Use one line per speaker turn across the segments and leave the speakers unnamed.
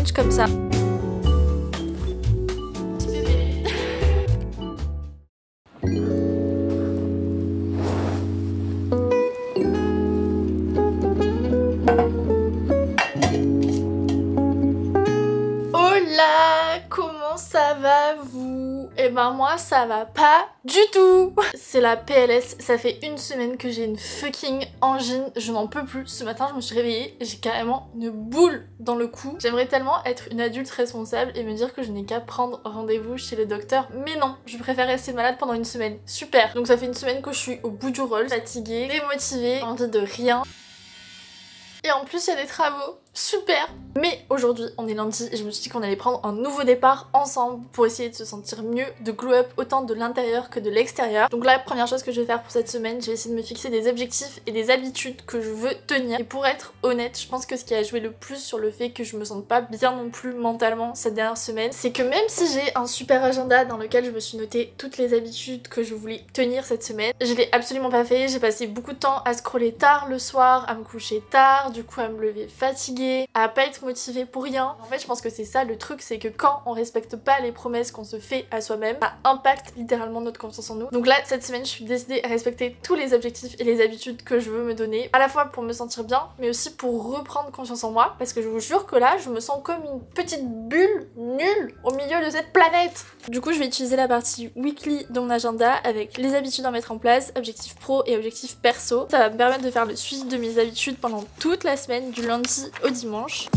challenge comme ça. Hola, comment ça va vous? Eh ben moi ça va pas du tout. C'est la PLS, ça fait une semaine que j'ai une fucking angine, je n'en peux plus. Ce matin je me suis réveillée, j'ai carrément une boule dans le cou. J'aimerais tellement être une adulte responsable et me dire que je n'ai qu'à prendre rendez-vous chez le docteur, mais non, je préfère rester malade pendant une semaine. Super. Donc ça fait une semaine que je suis au bout du rôle, fatiguée, démotivée, envie de rien. Et en plus il y a des travaux. Super. Mais aujourd'hui on est lundi et je me suis dit qu'on allait prendre un nouveau départ ensemble pour essayer de se sentir mieux, de glow up autant de l'intérieur que de l'extérieur. Donc là, première chose que je vais faire pour cette semaine, je vais essayer de me fixer des objectifs et des habitudes que je veux tenir. Et pour être honnête, je pense que ce qui a joué le plus sur le fait que je me sente pas bien non plus mentalement cette dernière semaine, c'est que même si j'ai un super agenda dans lequel je me suis noté toutes les habitudes que je voulais tenir cette semaine, je l'ai absolument pas fait. J'ai passé beaucoup de temps à scroller tard le soir, à me coucher tard, du coup à me lever fatiguée, à pas être motivée pour rien. En fait, je pense que c'est ça le truc, c'est que quand on respecte pas les promesses qu'on se fait à soi-même, ça impacte littéralement notre confiance en nous. Donc là, cette semaine, je suis décidée à respecter tous les objectifs et les habitudes que je veux me donner, à la fois pour me sentir bien, mais aussi pour reprendre confiance en moi, parce que je vous jure que là, je me sens comme une petite bulle nulle au milieu de cette planète. Du coup, je vais utiliser la partie weekly de mon agenda avec les habitudes à mettre en place, objectifs pro et objectifs perso. Ça va me permettre de faire le suivi de mes habitudes pendant toute la semaine, du lundi au dimanche.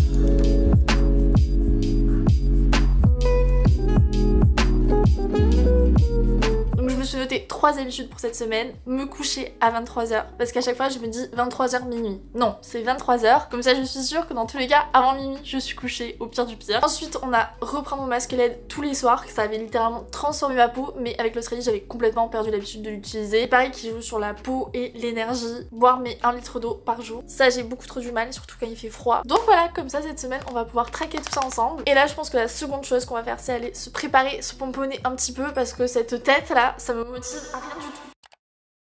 Je me suis noté 3 habitudes pour cette semaine. Me coucher à 23h, parce qu'à chaque fois je me dis 23h minuit. Non, c'est 23h. Comme ça je suis sûre que dans tous les cas, avant minuit, je suis couchée au pire du pire. Ensuite, on a reprendre mon masque LED tous les soirs, que ça avait littéralement transformé ma peau, mais avec l'Australie, j'avais complètement perdu l'habitude de l'utiliser. Pareil qui joue sur la peau et l'énergie. Boire mes 1 litre d'eau par jour. Ça, j'ai beaucoup trop du mal, surtout quand il fait froid. Donc voilà, comme ça cette semaine, on va pouvoir traquer tout ça ensemble. Et là, je pense que la seconde chose qu'on va faire, c'est aller se préparer, se pomponner un petit peu, parce que cette tête là, ça me motive à rien du tout.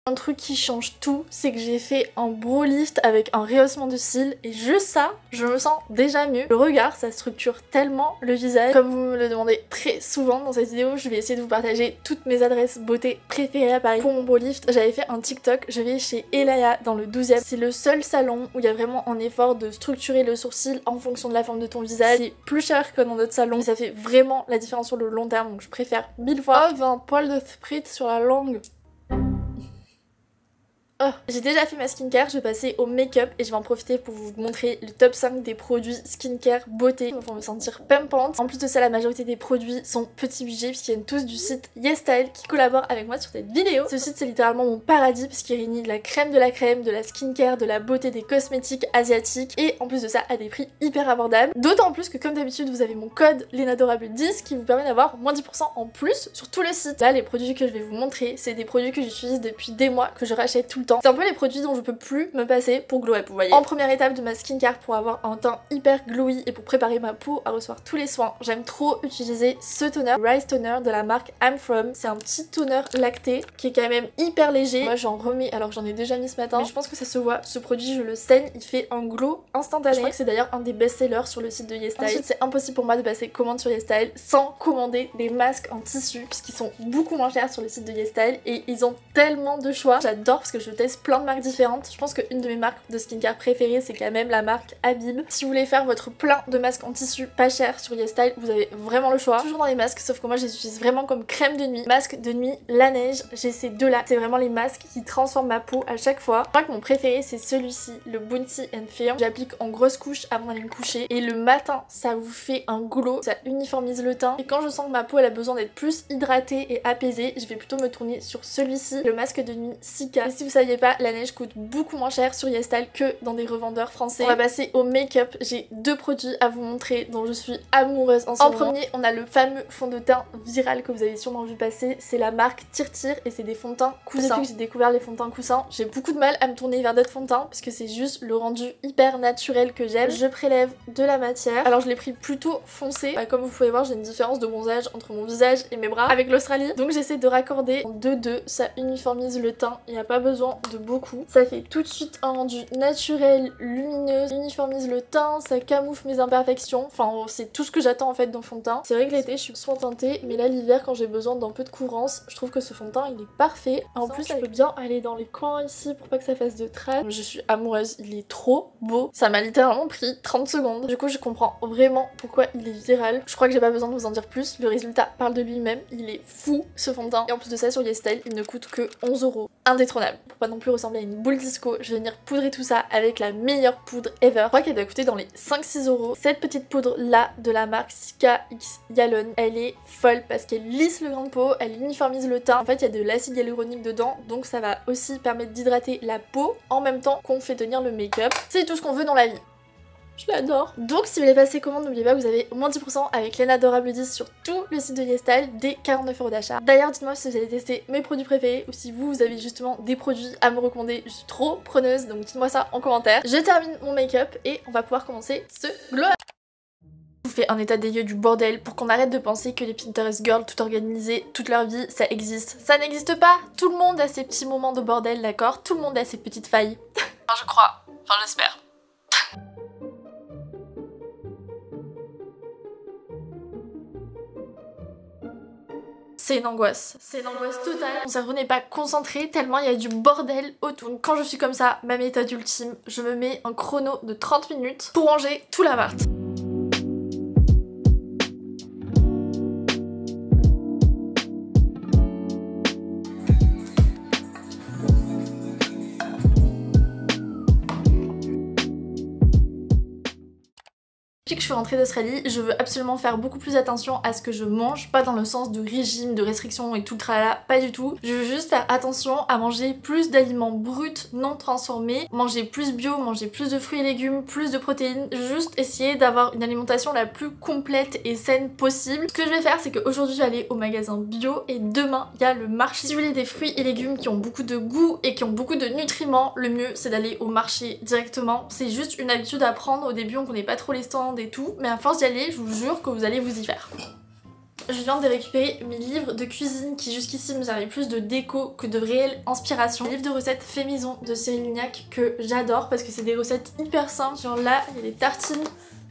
Un truc qui change tout, c'est que j'ai fait un brow lift avec un rehaussement de cils et juste ça, je me sens déjà mieux. Le regard, ça structure tellement le visage. Comme vous me le demandez très souvent dans cette vidéo, je vais essayer de vous partager toutes mes adresses beauté préférées à Paris. Pour mon brow lift, j'avais fait un TikTok, je vais chez Elaya dans le 12e. C'est le seul salon où il y a vraiment un effort de structurer le sourcil en fonction de la forme de ton visage. C'est plus cher que dans d'autres salons, ça fait vraiment la différence sur le long terme, donc je préfère 1000 fois. Oh, un poil de spritz sur la langue. Oh. J'ai déjà fait ma skincare, je vais passer au make-up et je vais en profiter pour vous montrer le top 5 des produits skincare beauté pour me sentir pimpante. En plus de ça, la majorité des produits sont petits budget puisqu'ils viennent tous du site YesStyle qui collabore avec moi sur cette vidéo. Ce site, c'est littéralement mon paradis puisqu'il réunit de la crème, de la skincare, de la beauté, des cosmétiques asiatiques et en plus de ça à des prix hyper abordables. D'autant plus que comme d'habitude, vous avez mon code LENADORABLE10 qui vous permet d'avoir moins 10% en plus sur tout le site. Là, les produits que je vais vous montrer, c'est des produits que j'utilise depuis des mois, que je rachète tout le temps. C'est un peu les produits dont je peux plus me passer pour glow up, vous voyez. En première étape de ma skincare pour avoir un teint hyper glowy et pour préparer ma peau à recevoir tous les soins, j'aime trop utiliser ce toner, Rice Toner de la marque I'm From. C'est un petit toner lacté qui est quand même hyper léger. Moi j'en remets alors que j'en ai déjà mis ce matin, mais je pense que ça se voit. Ce produit je le saigne, il fait un glow instantané. Je crois que c'est d'ailleurs un des best-sellers sur le site de YesStyle. Ensuite c'est impossible pour moi de passer commande sur YesStyle sans commander des masques en tissu puisqu'ils sont beaucoup moins chers sur le site de YesStyle et ils ont tellement de choix. J'adore parce que je teste plein de marques différentes. Je pense qu'une de mes marques de skincare préférées c'est quand même la marque Habib. Si vous voulez faire votre plein de masques en tissu pas cher sur YesStyle, vous avez vraiment le choix. Toujours dans les masques, sauf que moi je les utilise vraiment comme crème de nuit. Masque de nuit, la neige, j'ai ces deux là. C'est vraiment les masques qui transforment ma peau à chaque fois. Je crois que mon préféré c'est celui-ci, le Bounty and Firm. J'applique en grosse couche avant d'aller me coucher et le matin ça vous fait un glow, ça uniformise le teint et quand je sens que ma peau elle a besoin d'être plus hydratée et apaisée, je vais plutôt me tourner sur celui-ci, le masque de nuit Sika. Et si vous saviez pas, la neige coûte beaucoup moins cher sur YesStyle que dans des revendeurs français. On va passer au make-up. J'ai deux produits à vous montrer dont je suis amoureuse en ce moment. En premier, on a le fameux fond de teint viral que vous avez sûrement vu passer. C'est la marque Tir et c'est des fonds de teint coussins. Depuis que j'ai découvert les fonds de teint coussins, j'ai beaucoup de mal à me tourner vers d'autres fonds de teint parce que c'est juste le rendu hyper naturel que j'aime. Je prélève de la matière. Alors je l'ai pris plutôt foncé. Comme vous pouvez voir, j'ai une différence de bronzage entre mon visage et mes bras avec l'Australie. Donc j'essaie de raccorder en 2-2. Ça uniformise le teint. Il n'y a pas besoin vraiment de beaucoup. Ça fait tout de suite un rendu naturel, lumineux, uniformise le teint, ça camoufle mes imperfections. Enfin, c'est tout ce que j'attends en fait d'un fond de teint. C'est vrai que l'été, je suis soin teintée, mais là, l'hiver, quand j'ai besoin d'un peu de courance, je trouve que ce fond de teint, il est parfait. En plus, je peux bien aller dans les coins ici pour pas que ça fasse de traces. Je suis amoureuse, il est trop beau. Ça m'a littéralement pris 30 secondes. Du coup, je comprends vraiment pourquoi il est viral. Je crois que j'ai pas besoin de vous en dire plus. Le résultat parle de lui-même. Il est fou, ce fond de teint. Et en plus de ça, sur YesStyle, il ne coûte que 11 €. Indétrônable. Pour pas non plus ressembler à une boule disco, je vais venir poudrer tout ça avec la meilleure poudre ever. Je crois qu'elle doit coûter dans les 5-6 €. Cette petite poudre là de la marque Sika X Hyaluronic, elle est folle parce qu'elle lisse le grain de peau, elle uniformise le teint. En fait, il y a de l'acide hyaluronique dedans, donc ça va aussi permettre d'hydrater la peau en même temps qu'on fait tenir le make-up. C'est tout ce qu'on veut dans la vie. Je l'adore. Donc si vous voulez passer commande, n'oubliez pas que vous avez moins 10% avec l'Adorable 10 sur tout le site de YesStyle, dès 49 € d'achat. D'ailleurs, dites-moi si vous avez testé mes produits préférés ou si vous avez justement des produits à me recommander. Je suis trop preneuse, donc dites-moi ça en commentaire. Je termine mon make-up et on va pouvoir commencer ce glow up. Je vous fais un état des lieux du bordel pour qu'on arrête de penser que les Pinterest girls tout organisées toute leur vie, ça existe. Ça n'existe pas. Tout le monde a ses petits moments de bordel, d'accord? Tout le monde a ses petites failles. Enfin, je crois. Enfin, j'espère. C'est une angoisse totale. Mon cerveau n'est pas concentré tellement il y a du bordel autour. Donc quand je suis comme ça, ma méthode ultime, je me mets un chrono de 30 minutes pour ranger tout l'appart. Depuis que je suis rentrée d'Australie, je veux absolument faire beaucoup plus attention à ce que je mange, pas dans le sens de régime, de restriction et tout le tralala, pas du tout. Je veux juste faire attention à manger plus d'aliments bruts, non transformés, manger plus bio, manger plus de fruits et légumes, plus de protéines, juste essayer d'avoir une alimentation la plus complète et saine possible. Ce que je vais faire, c'est qu'aujourd'hui je vais aller au magasin bio et demain il y a le marché. Si vous voulez des fruits et légumes qui ont beaucoup de goût et qui ont beaucoup de nutriments, le mieux c'est d'aller au marché directement. C'est juste une habitude à prendre. Au début on connaît pas trop les stands et tout, mais à force d'y aller, je vous jure que vous allez vous y faire. Je viens de récupérer mes livres de cuisine qui jusqu'ici me servaient plus de déco que de réelle inspiration. Les livres de recettes fait maison de Cyril Lignac que j'adore parce que c'est des recettes hyper simples. Genre là, il y a des tartines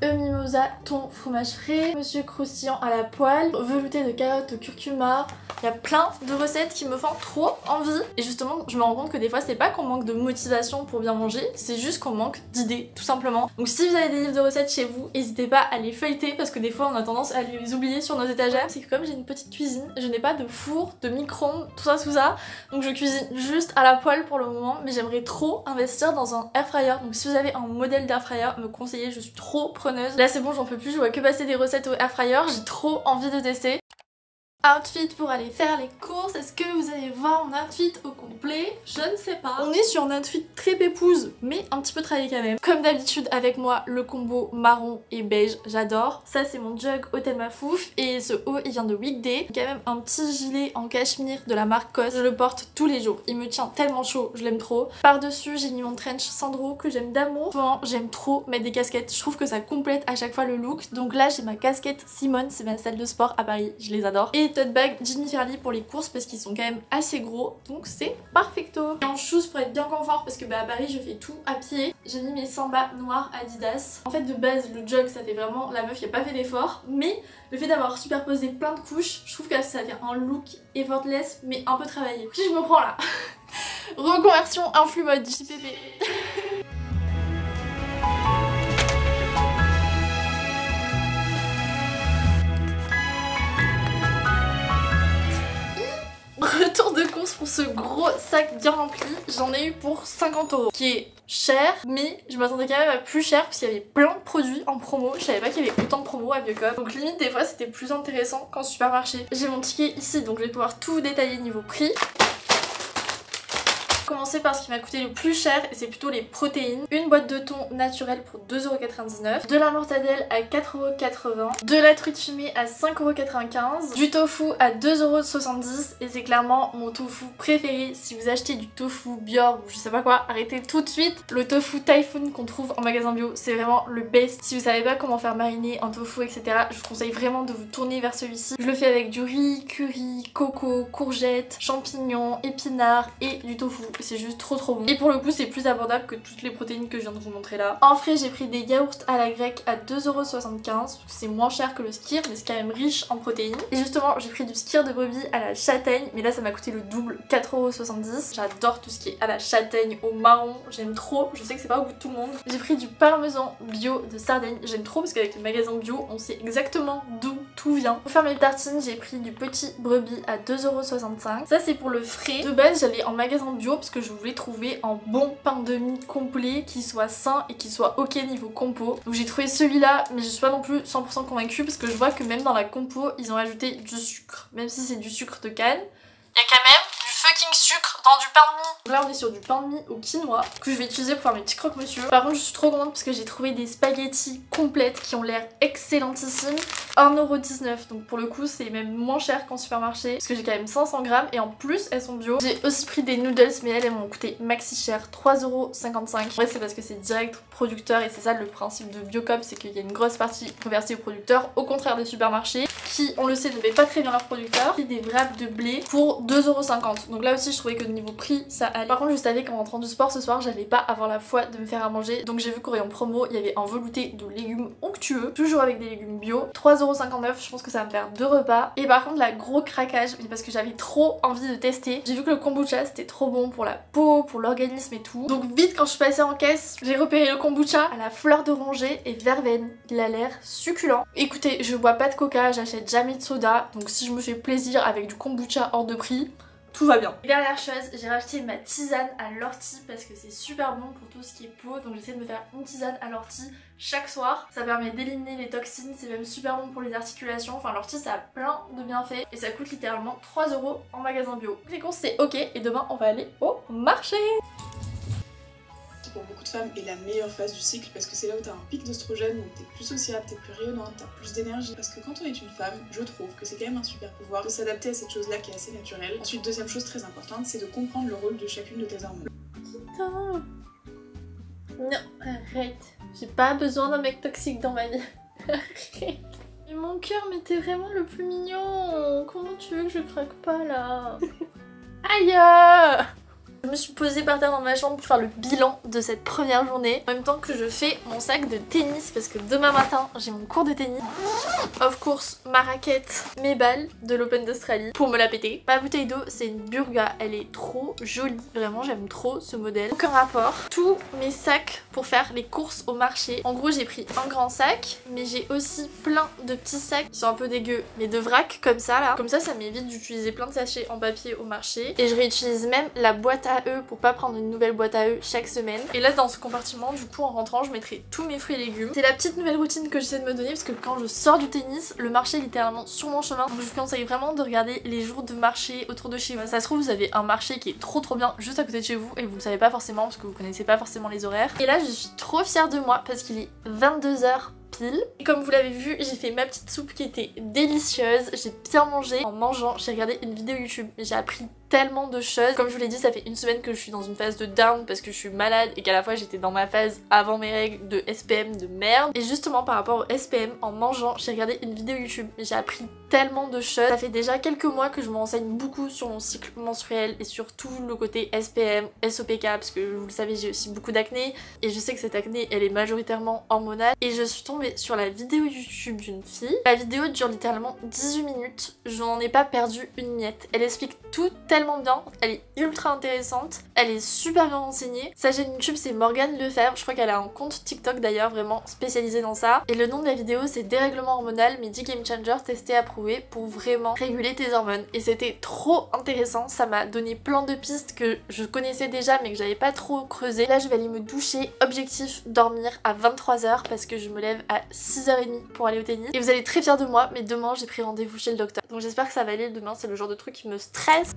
mimosa, thon, fromage frais, monsieur croustillant à la poêle, velouté de carottes au curcuma. Il y a plein de recettes qui me font trop envie. Et justement, je me rends compte que des fois, c'est pas qu'on manque de motivation pour bien manger, c'est juste qu'on manque d'idées, tout simplement. Donc si vous avez des livres de recettes chez vous, n'hésitez pas à les feuilleter parce que des fois, on a tendance à les oublier sur nos étagères. C'est que comme j'ai une petite cuisine, je n'ai pas de four, de micro-ondes, tout ça. Donc je cuisine juste à la poêle pour le moment, mais j'aimerais trop investir dans un air fryer. Donc si vous avez un modèle d'air fryer, me conseillez, je suis trop preneuse. Là c'est bon, j'en peux plus, je vois que passer des recettes au air fryer, j'ai trop envie de tester. Outfit pour aller faire les courses. Est-ce que vous allez voir mon outfit au complet? Je ne sais pas. On est sur un outfit très pépouse, mais un petit peu travaillé quand même. Comme d'habitude avec moi, le combo marron et beige, j'adore. Ça c'est mon jug Hôtel Mafouf et ce haut il vient de Weekday. Quand même un petit gilet en cachemire de la marque COS. Je le porte tous les jours. Il me tient tellement chaud, je l'aime trop. Par-dessus j'ai mis mon trench Sandro que j'aime d'amour. Souvent j'aime trop mettre des casquettes. Je trouve que ça complète à chaque fois le look. Donc là j'ai ma casquette Simone, c'est ma salle de sport à Paris, je les adore. Et tote bag Jimmy Fairly pour les courses parce qu'ils sont quand même assez gros, donc c'est perfecto. Et en shoes pour être bien confort parce que à Paris je fais tout à pied. J'ai mis mes sambas noirs Adidas. En fait de base le jog ça fait vraiment la meuf qui a pas fait d'effort, mais le fait d'avoir superposé plein de couches, je trouve que ça fait un look effortless mais un peu travaillé. Puis je me prends là. Reconversion influ mode JPP. Retour de course pour ce gros sac bien rempli. J'en ai eu pour 50 €, qui est cher, mais je m'attendais quand même à plus cher parce qu'il y avait plein de produits en promo. Je savais pas qu'il y avait autant de promos à Biocop. Donc limite des fois c'était plus intéressant qu'en supermarché. J'ai mon ticket ici donc je vais pouvoir tout détailler niveau prix. Commencer par ce qui m'a coûté le plus cher et c'est plutôt les protéines. Une boîte de thon naturel pour 2,99 €, de la mortadelle à 4,80 €, de la truite fumée à 5,95 €, du tofu à 2,70 € et c'est clairement mon tofu préféré. Si vous achetez du tofu Bior ou je sais pas quoi, arrêtez tout de suite. Le tofu Typhoon qu'on trouve en magasin bio, c'est vraiment le best. Si vous savez pas comment faire mariner un tofu etc, je vous conseille vraiment de vous tourner vers celui-ci. Je le fais avec du riz, curry, coco, courgettes, champignons, épinards et du tofu. et c'est juste trop bon. Et pour le coup c'est plus abordable que toutes les protéines que je viens de vous montrer là. En frais j'ai pris des yaourts à la grecque à 2,75€, c'est moins cher que le skyr mais c'est quand même riche en protéines. Et justement j'ai pris du skyr de brebis à la châtaigne, mais là ça m'a coûté le double, 4,70€. J'adore tout ce qui est à la châtaigne, au marron, j'aime trop, je sais que c'est pas au goût de tout le monde. J'ai pris du parmesan bio de Sardaigne, j'aime trop parce qu'avec les magasins bio on sait exactement d'où tout vient. Pour faire mes tartines j'ai pris du petit brebis à 2,65€. Ça c'est pour le frais. De base j'allais en magasin bio parce que je voulais trouver un bon pain de mie complet qui soit sain et qui soit ok niveau compo. Donc j'ai trouvé celui-là mais je suis pas non plus 100% convaincue parce que je vois que même dans la compo ils ont ajouté du sucre. Même si c'est du sucre de canne, il y a quand même du fucking sucre dans du pain de mie. Donc là on est sur du pain de mie au quinoa que je vais utiliser pour faire mes petits croque-monsieur. Par contre je suis trop contente parce que j'ai trouvé des spaghettis complètes qui ont l'air excellentissimes. 1,19€, donc pour le coup c'est même moins cher qu'en supermarché parce que j'ai quand même 500 grammes et en plus elles sont bio. J'ai aussi pris des noodles mais elles m'ont coûté maxi cher, 3,55€. En vrai c'est parce que c'est direct producteur et c'est ça le principe de Biocop, c'est qu'il y a une grosse partie reversée au producteur, au contraire des supermarchés qui on le sait ne paient pas très bien leurs producteurs. J'ai des wraps de blé pour 2,50€, donc là aussi je trouvais que niveau prix ça allait. Par contre je savais qu'en rentrant du sport ce soir j'allais pas avoir la foi de me faire à manger, donc j'ai vu qu'au rayon promo il y avait un velouté de légumes onctueux, toujours avec des légumes bio, 3,59€, je pense que ça va me faire 2 repas. Et par contre la gros craquage, parce que j'avais trop envie de tester, j'ai vu que le kombucha c'était trop bon pour la peau, pour l'organisme et tout, donc vite quand je suis passée en caisse j'ai repéré le kombucha à la fleur d'oranger et verveine, il a l'air succulent. Écoutez, je bois pas de coca, j'achète jamais de soda, donc si je me fais plaisir avec du kombucha hors de prix, tout va bien. Dernière chose, j'ai racheté ma tisane à l'ortie parce que c'est super bon pour tout ce qui est peau, donc j'essaie de me faire une tisane à l'ortie chaque soir. Ça permet d'éliminer les toxines, c'est même super bon pour les articulations, enfin l'ortie ça a plein de bienfaits et ça coûte littéralement 3€ en magasin bio. Réponse c'est ok et demain on va aller au marché.
Pour beaucoup de femmes est la meilleure phase du cycle parce que c'est là où t'as un pic d'oestrogène, où t'es plus sociable, t'es plus rayonnante, t'as plus d'énergie. Parce que quand on est une femme, je trouve que c'est quand même un super pouvoir de s'adapter à cette chose-là qui est assez naturelle. Ensuite, deuxième chose très importante, c'est de comprendre le rôle de chacune de tes hormones.
Putain. Non, arrête. J'ai pas besoin d'un mec toxique dans ma vie. Arrête. Mais mon cœur, mais t'es vraiment le plus mignon. Comment tu veux que je craque pas là? Aïe! Je me suis posée par terre dans ma chambre pour faire le bilan de cette première journée en même temps que je fais mon sac de tennis parce que demain matin j'ai mon cours de tennis. Of course, ma raquette, mes balles de l'Open d'Australie pour me la péter. Ma bouteille d'eau c'est une Burga, elle est trop jolie, vraiment j'aime trop ce modèle. Aucun rapport. Tous mes sacs pour faire les courses au marché. En gros j'ai pris un grand sac mais j'ai aussi plein de petits sacs qui sont un peu dégueux mais de vrac comme ça là. Comme ça m'évite d'utiliser plein de sachets en papier au marché et je réutilise même la boîte à eux pour pas prendre une nouvelle boîte à eux chaque semaine. Et là dans ce compartiment du coup en rentrant je mettrai tous mes fruits et légumes. C'est la petite nouvelle routine que j'essaie de me donner parce que quand je sors du tennis le marché est littéralement sur mon chemin, donc je vous conseille vraiment de regarder les jours de marché autour de chez vous. Ça se trouve vous avez un marché qui est trop bien juste à côté de chez vous et vous le savez pas forcément parce que vous connaissez pas forcément les horaires. Et là je suis trop fière de moi parce qu'il est 22h pile. Et comme vous l'avez vu, j'ai fait ma petite soupe qui était délicieuse, j'ai bien mangé. En mangeant, j'ai regardé une vidéo YouTube et j'ai appris tellement de choses. Comme je vous l'ai dit, ça fait une semaine que je suis dans une phase de down parce que je suis malade et qu'à la fois j'étais dans ma phase avant mes règles de SPM de merde. Et justement par rapport au SPM, en mangeant, j'ai regardé une vidéo YouTube et j'ai appris tellement de choses. Ça fait déjà quelques mois que je me renseigne beaucoup sur mon cycle menstruel et sur tout le côté SPM, SOPK parce que vous le savez j'ai aussi beaucoup d'acné et je sais que cette acné elle est majoritairement hormonale. Et je suis tombée sur la vidéo YouTube d'une fille. La vidéo dure littéralement 18 minutes, je n'en ai pas perdu une miette. Elle explique tout tellement bien, elle est ultra intéressante, elle est super bien renseignée. Sa chaîne YouTube c'est Morgane Lefebvre, je crois qu'elle a un compte TikTok d'ailleurs vraiment spécialisé dans ça. Et le nom de la vidéo c'est Dérèglement hormonal Midi Game Changer testé approuvé pour vraiment réguler tes hormones. Et c'était trop intéressant, ça m'a donné plein de pistes que je connaissais déjà mais que j'avais pas trop creusé. Là je vais aller me doucher, objectif dormir à 23h parce que je me lève à 6h30 pour aller au tennis. Et vous allez être très fiers de moi mais demain j'ai pris rendez-vous chez le docteur. Donc j'espère que ça va aller demain, c'est le genre de truc qui me stresse.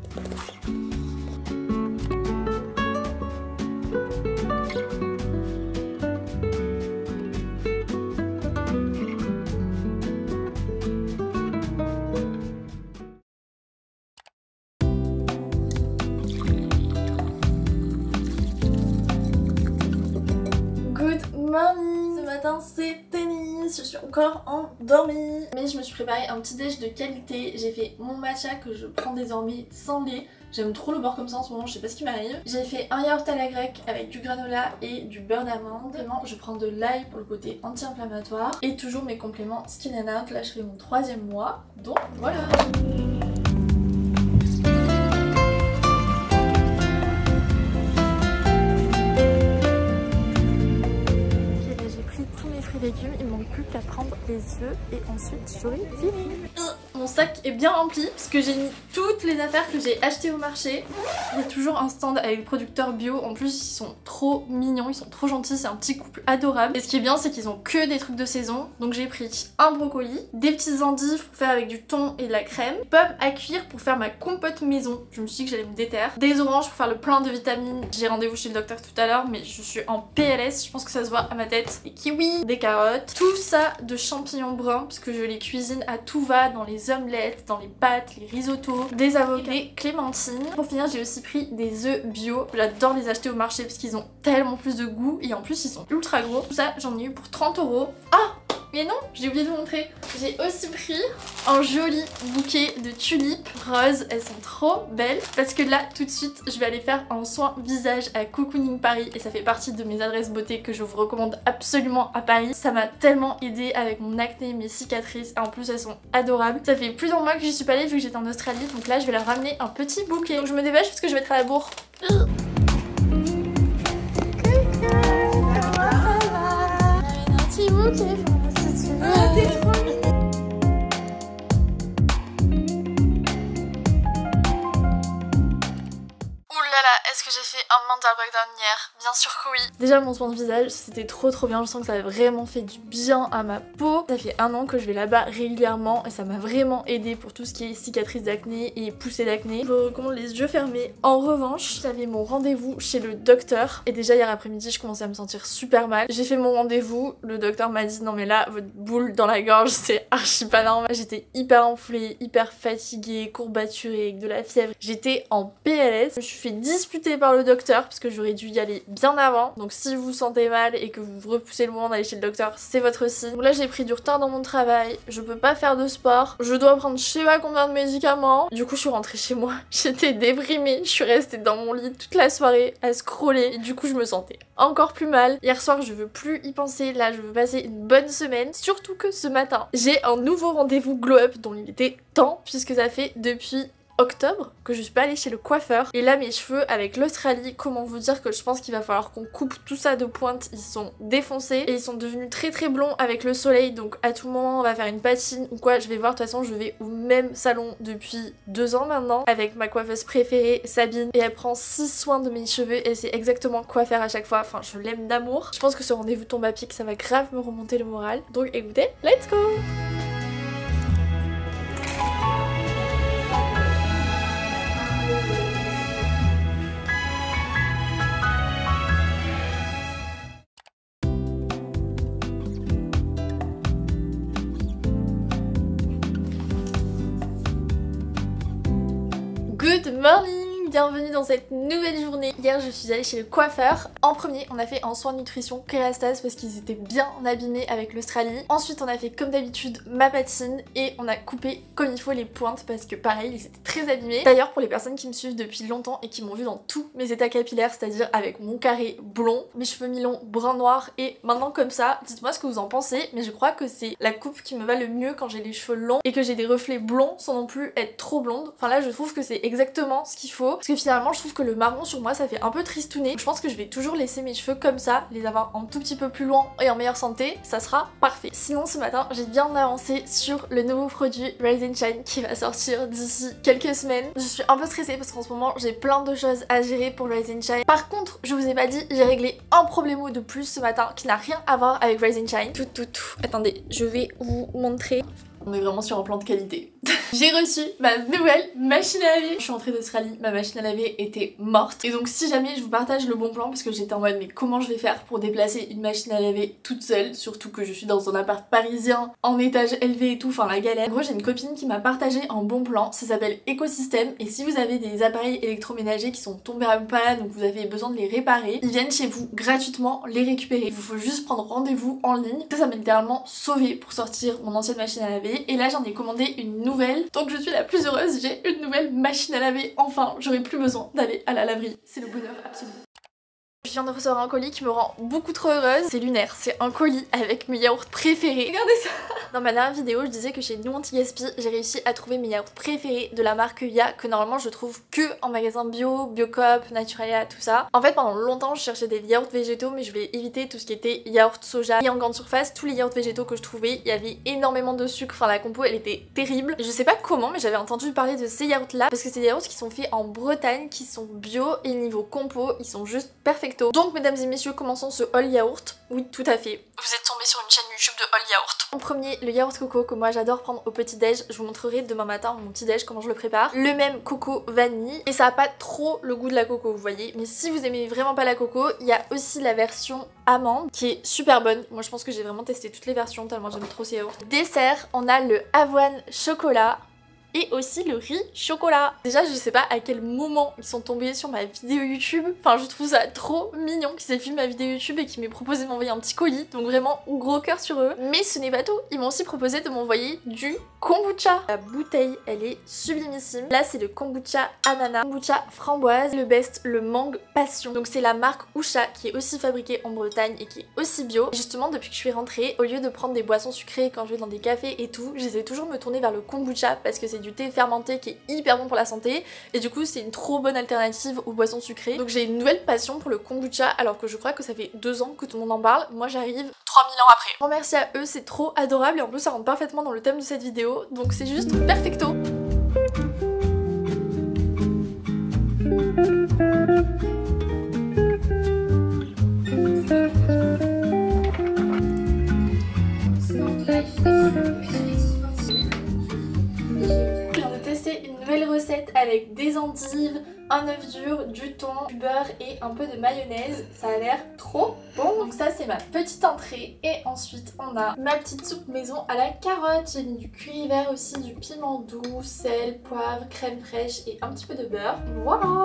Good morning! Ce matin c'est tennis, je suis encore endormie. Mais je me suis préparé un petit déj de qualité, j'ai fait mon matcha que je prends désormais sans lait. J'aime trop le beurre comme ça en ce moment, je sais pas ce qui m'arrive. J'ai fait un yaourt à la grecque avec du granola et du beurre d'amande. Vraiment, je prends de l'ail pour le côté anti-inflammatoire. Et toujours mes compléments Skin and Out. Là, je fais mon 3e mois. Donc voilà. Légumes, il me manque plus qu'à prendre les œufs et ensuite j'aurai fini. Mon sac est bien rempli parce que j'ai mis toutes les affaires que j'ai achetées au marché. Il y a toujours un stand avec des producteurs bio. En plus, ils sont trop mignons, ils sont trop gentils. C'est un petit couple adorable. Et ce qui est bien, c'est qu'ils ont que des trucs de saison. Donc j'ai pris un brocoli, des petites endives pour faire avec du thon et de la crème, pommes à cuire pour faire ma compote maison. Je me suis dit que j'allais me déterre. Des oranges pour faire le plein de vitamines. J'ai rendez-vous chez le docteur tout à l'heure, mais je suis en PLS. Je pense que ça se voit à ma tête. Des kiwis, des carottes, tout ça de champignons bruns parce que je les cuisine à tout va dans les omelettes, dans les pâtes, les risottos, des avocats, des clémentines. Pour finir, j'ai aussi pris des œufs bio. J'adore les acheter au marché parce qu'ils ont tellement plus de goût et en plus ils sont ultra gros. Tout ça, j'en ai eu pour 30 €. Ah! Mais non, j'ai oublié de vous montrer. J'ai aussi pris un joli bouquet de tulipes roses. Elles sont trop belles. Parce que là, tout de suite, je vais aller faire un soin visage à Cocooning Paris. Et ça fait partie de mes adresses beauté que je vous recommande absolument à Paris. Ça m'a tellement aidé avec mon acné, mes cicatrices. Et en plus, elles sont adorables. Ça fait plus d'un mois que j'y suis pas allée vu que j'étais en Australie. Donc là, je vais leur ramener un petit bouquet. Donc je me dépêche parce que je vais être à la bourre. Ah, t'es trop mignonne. Est-ce que j'ai fait un mental breakdown hier? Bien sûr que oui. Déjà mon soin de visage c'était trop bien, je sens que ça a vraiment fait du bien à ma peau. Ça fait 1 an que je vais là-bas régulièrement et ça m'a vraiment aidé pour tout ce qui est cicatrices d'acné et poussées d'acné. Je vous recommande les yeux fermés. En revanche, j'avais mon rendez-vous chez le docteur et déjà hier après-midi je commençais à me sentir super mal. J'ai fait mon rendez-vous, le docteur m'a dit non mais là votre boule dans la gorge c'est archi pas normal. J'étais hyper enflée, hyper fatiguée, courbaturée avec de la fièvre. J'étais en PLS, je me suis fait disputer par le docteur parce que j'aurais dû y aller bien avant. Donc si vous vous sentez mal et que vous repoussez le moment d'aller chez le docteur, c'est votre signe. Donc là j'ai pris du retard dans mon travail, je peux pas faire de sport, je dois prendre je sais pas combien de médicaments. Du coup je suis rentrée chez moi, j'étais déprimée, je suis restée dans mon lit toute la soirée à scroller et du coup je me sentais encore plus mal. Hier soir je veux plus y penser, là je veux passer une bonne semaine. Surtout que ce matin j'ai un nouveau rendez-vous glow up dont il était temps puisque ça fait depuis octobre que je suis pas allée chez le coiffeur et là mes cheveux avec l'Australie, comment vous dire que je pense qu'il va falloir qu'on coupe tout ça de pointe, ils sont défoncés et ils sont devenus très blonds avec le soleil donc à tout moment on va faire une patine ou quoi, je vais voir. De toute façon je vais au même salon depuis 2 ans maintenant avec ma coiffeuse préférée Sabine et elle prend 6 soins de mes cheveux et c'est exactement quoi faire à chaque fois, enfin je l'aime d'amour. Je pense que ce rendez-vous tombe à pic, ça va grave me remonter le moral donc écoutez, let's go. Good morning, bienvenue dans cette nouvelle journée. Hier je suis allée chez le coiffeur. En premier on a fait un soin de nutrition Kérastase parce qu'ils étaient bien abîmés avec l'Australie. Ensuite on a fait comme d'habitude ma patine et on a coupé comme il faut les pointes parce que pareil ils étaient très abîmés. D'ailleurs pour les personnes qui me suivent depuis longtemps et qui m'ont vu dans tous mes états capillaires, c'est-à-dire avec mon carré blond, mes cheveux mi-longs brun noir et maintenant comme ça, dites-moi ce que vous en pensez, mais je crois que c'est la coupe qui me va le mieux quand j'ai les cheveux longs et que j'ai des reflets blonds sans non plus être trop blonde. Enfin là je trouve que c'est exactement ce qu'il faut parce que finalement je trouve que le marron sur moi ça fait un peu tristouné. Je pense que je vais toujours laisser mes cheveux comme ça, les avoir un tout petit peu plus longs et en meilleure santé, ça sera parfait. Sinon ce matin j'ai bien avancé sur le nouveau produit Rise and Shine qui va sortir d'ici quelques semaines. Je suis un peu stressée parce qu'en ce moment j'ai plein de choses à gérer pour Rise and Shine. Par contre je vous ai pas dit, j'ai réglé un problémo de plus ce matin qui n'a rien à voir avec Rise and Shine. Tout. Attendez, je vais vous montrer. On est vraiment sur un plan de qualité. J'ai reçu ma nouvelle machine à laver. Je suis rentrée d'Australie, ma machine à laver était morte. Et donc si jamais je vous partage le bon plan, parce que j'étais en mode mais comment je vais faire pour déplacer une machine à laver toute seule, surtout que je suis dans un appart parisien, en étage élevé et tout, enfin la galère. En gros j'ai une copine qui m'a partagé un bon plan, ça s'appelle Écosystème. Et si vous avez des appareils électroménagers qui sont tombés en panne ou que vous avez besoin de les réparer, ils viennent chez vous gratuitement les récupérer. Il vous faut juste prendre rendez-vous en ligne. Ça m'a littéralement sauvée pour sortir mon ancienne machine à laver. Et là j'en ai commandé une nouvelle. Donc je suis la plus heureuse, j'ai une nouvelle machine à laver, enfin j'aurai plus besoin d'aller à la laverie, c'est le bonheur absolu. Je viens de recevoir un colis qui me rend beaucoup trop heureuse, c'est lunaire, c'est un colis avec mes yaourts préférés. Regardez ça. Dans ma dernière vidéo, je disais que chez Nous Anti-Gaspi, j'ai réussi à trouver mes yaourts préférés de la marque Ya, que normalement je trouve que en magasin bio, Biocoop, Naturalia, tout ça. En fait, pendant longtemps, je cherchais des yaourts végétaux, mais je voulais éviter tout ce qui était yaourt soja. Et en grande surface, tous les yaourts végétaux que je trouvais, il y avait énormément de sucre, enfin la compo elle était terrible. Je sais pas comment, mais j'avais entendu parler de ces yaourts là, parce que c'est des yaourts qui sont faits en Bretagne, qui sont bio, et niveau compo, ils sont juste perfecto. Donc mesdames et messieurs, commençons ce haul yaourt. Oui, tout à fait. Vous êtes tombés sur une chaîne YouTube de haul yaourt. En premier, le yaourt coco que moi j'adore prendre au petit déj. Je vous montrerai demain matin mon petit déj comment je le prépare. Le même coco vanille, et ça a pas trop le goût de la coco, vous voyez. Mais si vous aimez vraiment pas la coco, il y a aussi la version amande qui est super bonne. Moi je pense que j'ai vraiment testé toutes les versions tellement j'aime trop ces yaourts. Dessert, on a le avoine chocolat. Et aussi le riz chocolat. Déjà je sais pas à quel moment ils sont tombés sur ma vidéo YouTube. Enfin je trouve ça trop mignon qu'ils aient vu ma vidéo YouTube et qu'ils m'aient proposé de m'envoyer un petit colis. Donc vraiment gros cœur sur eux. Mais ce n'est pas tout, ils m'ont aussi proposé de m'envoyer du kombucha. La bouteille elle est sublimissime. Là c'est le kombucha ananas, kombucha framboise, le best, le mangue passion. Donc c'est la marque Usha qui est aussi fabriquée en Bretagne et qui est aussi bio. Et justement depuis que je suis rentrée, au lieu de prendre des boissons sucrées quand je vais dans des cafés et tout, j'essaie toujours de me tourner vers le kombucha parce que c'est du thé fermenté qui est hyper bon pour la santé et du coup c'est une trop bonne alternative aux boissons sucrées. Donc j'ai une nouvelle passion pour le kombucha alors que je crois que ça fait 2 ans que tout le monde en parle. Moi j'arrive 3000 ans après. Bon merci à eux, c'est trop adorable et en plus ça rentre parfaitement dans le thème de cette vidéo donc c'est juste perfecto. Recette avec des endives, un œuf dur, du thon, du beurre et un peu de mayonnaise. Ça a l'air trop bon. Donc ça c'est ma petite entrée. Et ensuite on a ma petite soupe maison à la carotte. J'ai mis du curry vert aussi, du piment doux, sel, poivre, crème fraîche et un petit peu de beurre. Voilà.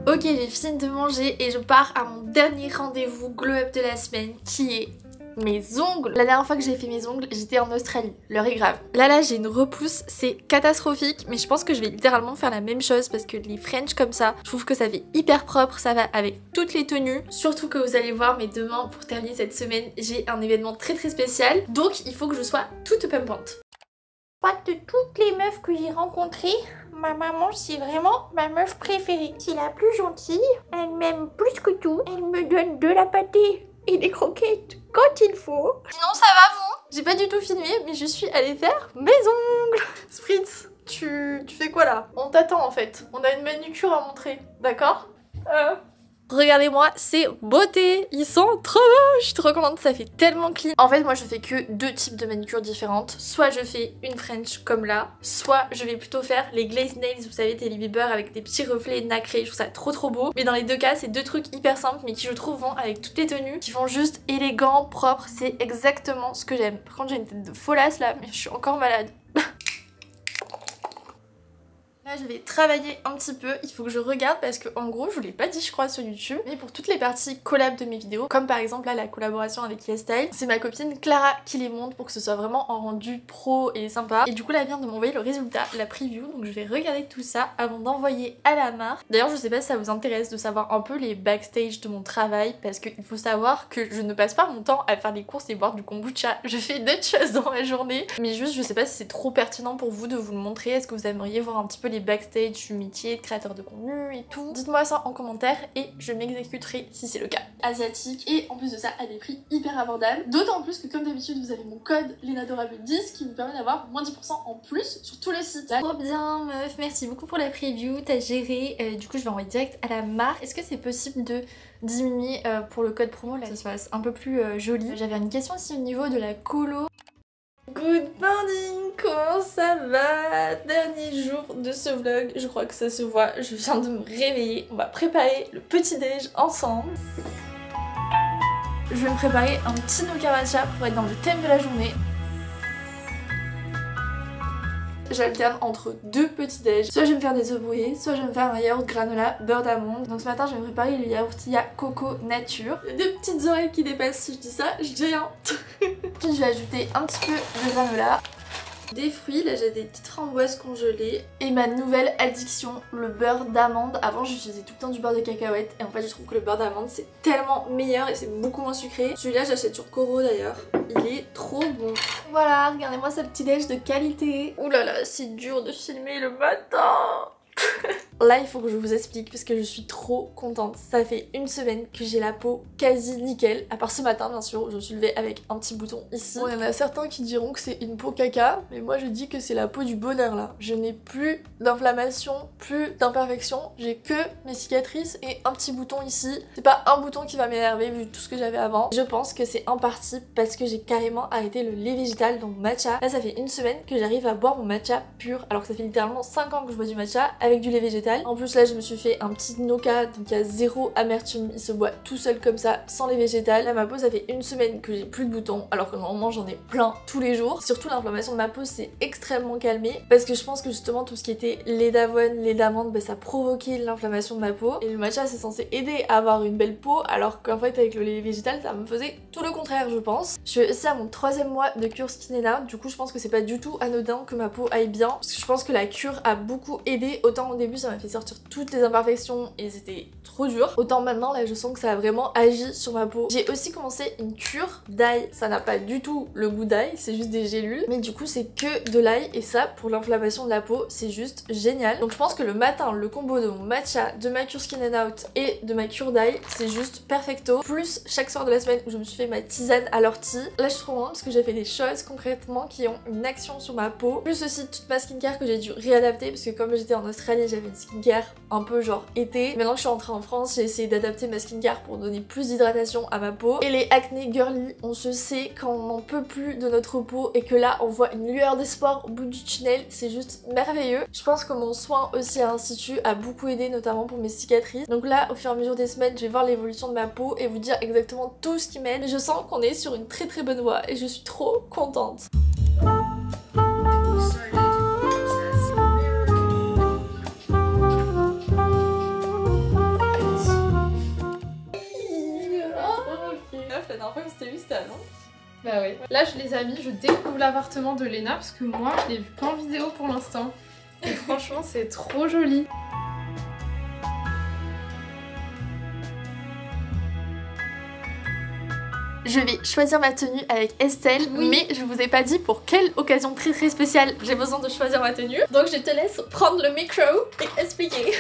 Ok, j'ai fini de manger et je pars à mon dernier rendez-vous glow up de la semaine qui est mes ongles. La dernière fois que j'ai fait mes ongles, j'étais en Australie. L'heure est grave. Là j'ai une repousse, c'est catastrophique, mais je pense que je vais littéralement faire la même chose parce que les French comme ça, je trouve que ça fait hyper propre, ça va avec toutes les tenues. Surtout que vous allez voir, mais demain, pour terminer cette semaine, j'ai un événement très spécial, donc il faut que je sois toute pimpante.
Pas de toutes les meufs que j'ai rencontrées, ma maman c'est vraiment ma meuf préférée. C'est la plus gentille, elle m'aime plus que tout, elle me donne de la pâtée et des croquettes quand il faut.
Sinon ça va vous? J'ai pas du tout filmé mais je suis allée faire mes ongles. Spritz, tu fais quoi là? On t'attend en fait, on a une manucure à montrer, d'accord? Regardez-moi ces beautés, ils sont trop beaux, je suis trop contente, ça fait tellement clean. En fait moi je fais que 2 types de manucures différentes, soit je fais une French comme là, soit je vais plutôt faire les glazed nails, vous savez Teddy Bieber avec des petits reflets nacrés, je trouve ça trop beau. Mais dans les deux cas c'est 2 trucs hyper simples mais qui je trouve vont avec toutes les tenues, qui font juste élégant, propre, c'est exactement ce que j'aime. Par contre j'ai une tête de folasse là, mais je suis encore malade. Là je vais travailler un petit peu, il faut que je regarde parce que en gros je vous l'ai pas dit je crois sur YouTube, mais pour toutes les parties collab de mes vidéos, comme par exemple là la collaboration avec YesStyle, c'est ma copine Clara qui les monte pour que ce soit vraiment en rendu pro et sympa. Et du coup là elle vient de m'envoyer le résultat, la preview, donc je vais regarder tout ça avant d'envoyer à la marque. D'ailleurs je sais pas si ça vous intéresse de savoir un peu les backstage de mon travail parce qu'il faut savoir que je ne passe pas mon temps à faire des courses et boire du kombucha, je fais d'autres choses dans la journée. Mais juste je sais pas si c'est trop pertinent pour vous de vous le montrer, est-ce que vous aimeriez voir un petit peu les backstage du métier de créateur de contenu et tout. Dites-moi ça en commentaire et je m'exécuterai si c'est le cas. Asiatique et en plus de ça à des prix hyper abordables. D'autant plus que comme d'habitude vous avez mon code LENADORABLE10 qui vous permet d'avoir moins 10% en plus sur tout le site. Trop bien meuf, merci beaucoup pour la preview, t'as géré. Du coup je vais envoyer direct à la marque. Est-ce que c'est possible de diminuer pour le code promo là, ça se passe un peu plus joli. J'avais une question aussi au niveau de la colo. Good morning, comment ça va? Dernier jour de ce vlog, je crois que ça se voit, je viens de me réveiller. On va préparer le petit déj ensemble. Je vais me préparer un petit nougat matcha pour être dans le thème de la journée. j'alterne entre deux petits déj. Soit je vais me faire des œufs brouillés, soit je vais me faire un yaourt granola beurre d'amande. Donc ce matin je vais me préparer le yaourtilla coco nature. Il y a des petites oreilles qui dépassent si je dis ça, je dis rien. Puis je vais ajouter un petit peu de granola. Des fruits, là j'ai des petites framboises congelées. Et ma nouvelle addiction, le beurre d'amande. Avant j'utilisais tout le temps du beurre de cacahuète et en fait je trouve que le beurre d'amande c'est tellement meilleur et c'est beaucoup moins sucré. Celui-là j'achète sur Coro d'ailleurs, il est trop bon. Voilà, regardez-moi ce petit déj de qualité. Ouh là là, c'est dur de filmer le matin. Là il faut que je vous explique parce que je suis trop contente. Ça fait une semaine que j'ai la peau quasi nickel. À part ce matin bien sûr, je me suis levée avec un petit bouton ici. Bon, il y en a certains qui diront que c'est une peau caca, mais moi je dis que c'est la peau du bonheur là. Je n'ai plus d'inflammation, plus d'imperfection. J'ai que mes cicatrices et un petit bouton ici. C'est pas un bouton qui va m'énerver vu tout ce que j'avais avant. Je pense que c'est en partie parce que j'ai carrément arrêté le lait végétal dans mon matcha. Là ça fait une semaine que j'arrive à boire mon matcha pur alors que ça fait littéralement 5 ans que je bois du matcha avec du lait végétal. En plus là je me suis fait un petit Noka, donc il y a zéro amertume, il se boit tout seul comme ça sans lait végétal. Là ma peau ça fait une semaine que j'ai plus de boutons alors que normalement j'en ai plein tous les jours. Surtout l'inflammation de ma peau s'est extrêmement calmée parce que je pense que justement tout ce qui était lait d'avoine, lait d'amande, ça provoquait l'inflammation de ma peau et le matcha c'est censé aider à avoir une belle peau alors qu'en fait avec le lait végétal ça me faisait tout le contraire je pense. Je suis aussi à mon 3e mois de cure Skin & Out, du coup je pense que c'est pas du tout anodin que ma peau aille bien parce que je pense que la cure a beaucoup aidé. Autant au début ça m'a fait sortir toutes les imperfections et c'était trop dur, autant maintenant là je sens que ça a vraiment agi sur ma peau. J'ai aussi commencé une cure d'ail, ça n'a pas du tout le goût d'ail, c'est juste des gélules, mais du coup c'est que de l'ail et ça pour l'inflammation de la peau c'est juste génial. Donc je pense que le matin le combo de mon matcha, de ma cure Skin & Out et de ma cure d'ail c'est juste perfecto, plus chaque soir de la semaine où je me suis fait ma tisane à l'ortie. Là je suis trop contente parce que j'ai fait des choses concrètement qui ont une action sur ma peau, plus aussi toute ma skincare que j'ai dû réadapter parce que comme j'étais en Australie j'avais une skincare un peu genre été. Maintenant que je suis rentrée en France, j'ai essayé d'adapter ma skincare pour donner plus d'hydratation à ma peau. Et les acné girly, on se sait quand on n'en peut plus de notre peau et que là on voit une lueur d'espoir au bout du tunnel, c'est juste merveilleux. Je pense que mon soin aussi à Institut a beaucoup aidé, notamment pour mes cicatrices. Donc là, au fur et à mesure des semaines, je vais voir l'évolution de ma peau et vous dire exactement tout ce qui m'aide. Je sens qu'on est sur une très très bonne voie et je suis trop contente. La dernière fois que c'était vu c'était à Londres.
Bah oui. Là les amis, je découvre l'appartement de Léna parce que moi je l'ai vu qu'en vidéo pour l'instant. Et franchement c'est trop joli.
Je vais choisir ma tenue avec Estelle, oui. Mais je vous ai pas dit pour quelle occasion très très spéciale j'ai besoin de choisir ma tenue. Donc je te laisse prendre le micro et expliquer.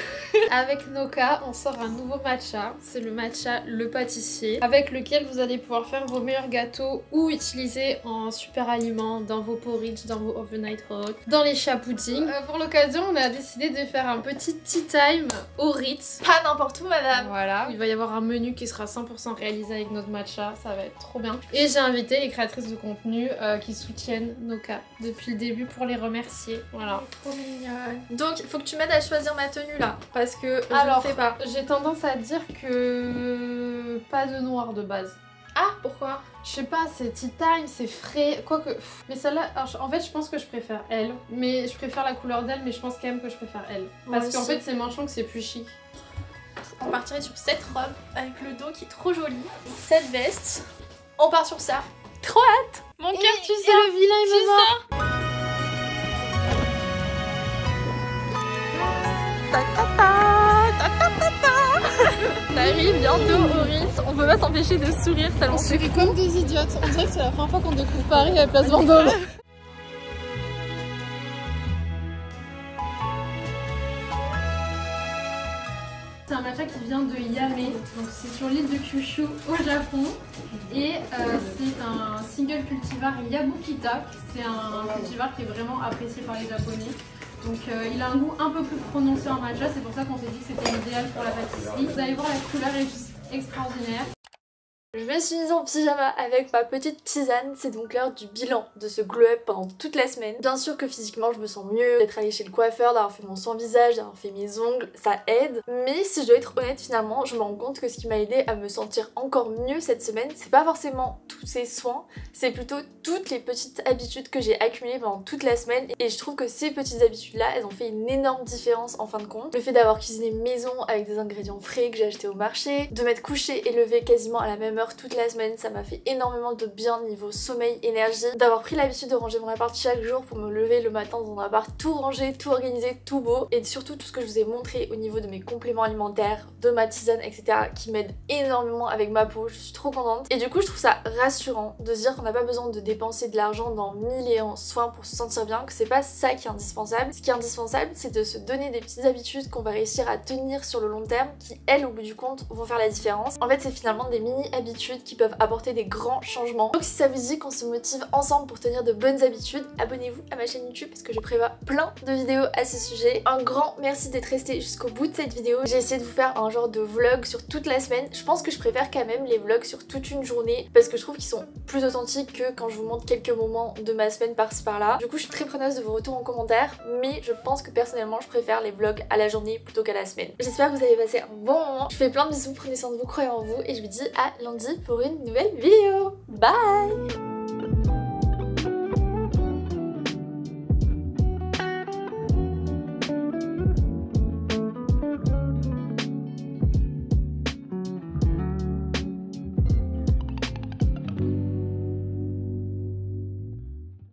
Avec Noka, on sort un nouveau matcha. C'est le matcha Le Pâtissier, avec lequel vous allez pouvoir faire vos meilleurs gâteaux ou utiliser en super aliment dans vos porridge, dans vos overnight oats, dans les chats pudding. Pour l'occasion, on a décidé de faire un petit tea time au Ritz.
Pas n'importe où madame.
Voilà. Il va y avoir un menu qui sera 100% réalisé avec notre matcha, ça va être trop bien. Et j'ai invité les créatrices de contenu qui soutiennent Noka depuis le début pour les remercier. Voilà.
Trop mignonne. Donc il faut que tu m'aides à choisir ma tenue là parce que
alors,
je ne sais pas.
J'ai tendance à dire que pas de noir de base.
Ah pourquoi?
Je sais pas, c'est tea time, c'est frais, quoique... Mais celle-là, en fait je pense que je préfère elle. Mais je préfère la couleur d'elle, mais je pense quand même que je préfère elle. Parce qu'en fait c'est manchon que c'est plus chic.
On partirait sur cette robe avec le dos qui est trop joli. Cette veste. On part sur ça. Trop hâte.
Mon cœur, tu sais, le vilain il me mord.
On arrive bientôt au Ritz. On peut pas s'empêcher de sourire tellement c'est fou.
Comme des idiotes. On dirait que c'est la première fois qu'on découvre Paris à la place Vendôme. C'est un matcha qui vient de Yame, donc c'est sur l'île de Kyushu au Japon et c'est un single cultivar Yabukita, c'est un cultivar qui est vraiment apprécié par les Japonais. Donc il a un goût un peu plus prononcé en matcha, c'est pour ça qu'on s'est dit que c'était idéal pour la pâtisserie. Vous allez voir, la couleur est juste extraordinaire.
Je me suis mise en pyjama avec ma petite tisane, c'est donc l'heure du bilan de ce glow up pendant toute la semaine. Bien sûr que physiquement je me sens mieux, d'être allée chez le coiffeur, d'avoir fait mon soin visage, d'avoir fait mes ongles, ça aide. Mais si je dois être honnête finalement, je me rends compte que ce qui m'a aidé à me sentir encore mieux cette semaine, c'est pas forcément tous ces soins, c'est plutôt toutes les petites habitudes que j'ai accumulées pendant toute la semaine. Et je trouve que ces petites habitudes là, elles ont fait une énorme différence en fin de compte. Le fait d'avoir cuisiné maison avec des ingrédients frais que j'ai achetés au marché, de m'être couchée et levée quasiment à la même heure toute la semaine, ça m'a fait énormément de bien niveau sommeil, énergie, d'avoir pris l'habitude de ranger mon appart chaque jour pour me lever le matin dans un appart tout rangé, tout organisé, tout beau, et surtout tout ce que je vous ai montré au niveau de mes compléments alimentaires, de ma tisane, etc. qui m'aide énormément avec ma peau, je suis trop contente. Et du coup je trouve ça rassurant de se dire qu'on n'a pas besoin de dépenser de l'argent dans 1000 et un soins pour se sentir bien, que c'est pas ça qui est indispensable. Ce qui est indispensable, c'est de se donner des petites habitudes qu'on va réussir à tenir sur le long terme, qui elles au bout du compte vont faire la différence. En fait c'est finalement des mini habitudes qui peuvent apporter des grands changements. Donc si ça vous dit qu'on se motive ensemble pour tenir de bonnes habitudes, abonnez-vous à ma chaîne YouTube parce que je prévois plein de vidéos à ce sujet. Un grand merci d'être resté jusqu'au bout de cette vidéo. J'ai essayé de vous faire un genre de vlog sur toute la semaine. Je pense que je préfère quand même les vlogs sur toute une journée parce que je trouve qu'ils sont plus authentiques que quand je vous montre quelques moments de ma semaine par-ci par-là. Du coup je suis très preneuse de vos retours en commentaire, mais je pense que personnellement je préfère les vlogs à la journée plutôt qu'à la semaine. J'espère que vous avez passé un bon moment. Je fais plein de bisous, prenez soin de vous, croyez en vous et je vous dis à lundi pour une nouvelle vidéo. Bye!